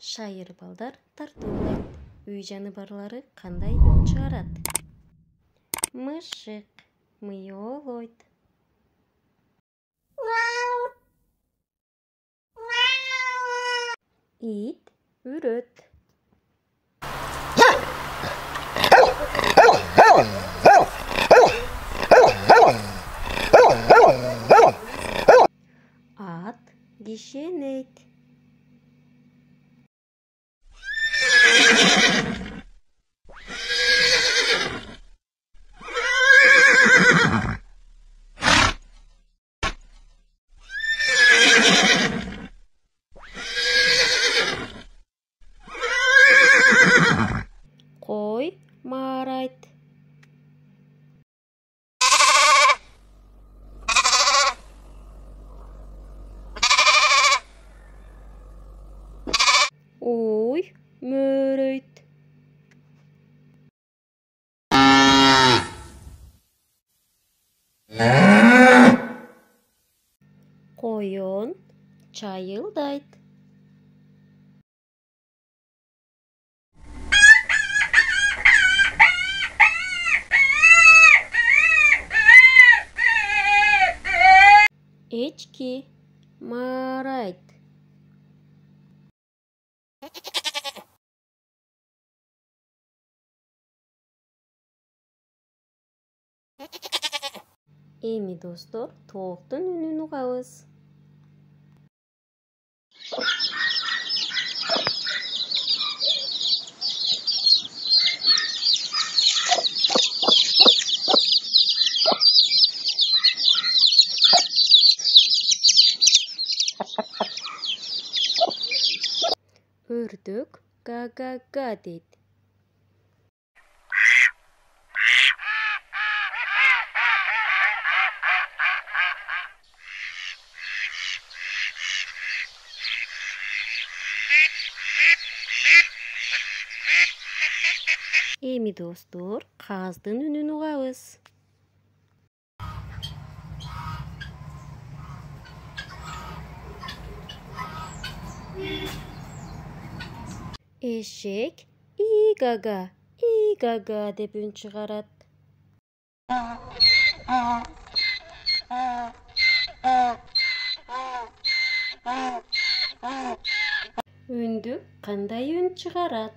Şair balдар tартуулайт. Үй жаныбарлары кандай үн чыгарат? Мышык мыйоолойт. Ит үрөт. Ат кишенейт. Кой маарайт. Уй мөөрөйт. Коён чайылдайт. Эчки маарайт. Эми достор, тооктун үнүн угабыз. Өрдөк га-га-га дейт. Эми достор, каздын үнүн угабыз. Эшек игага деп үн чыгарат. Үндүк кандай үн чыгарат?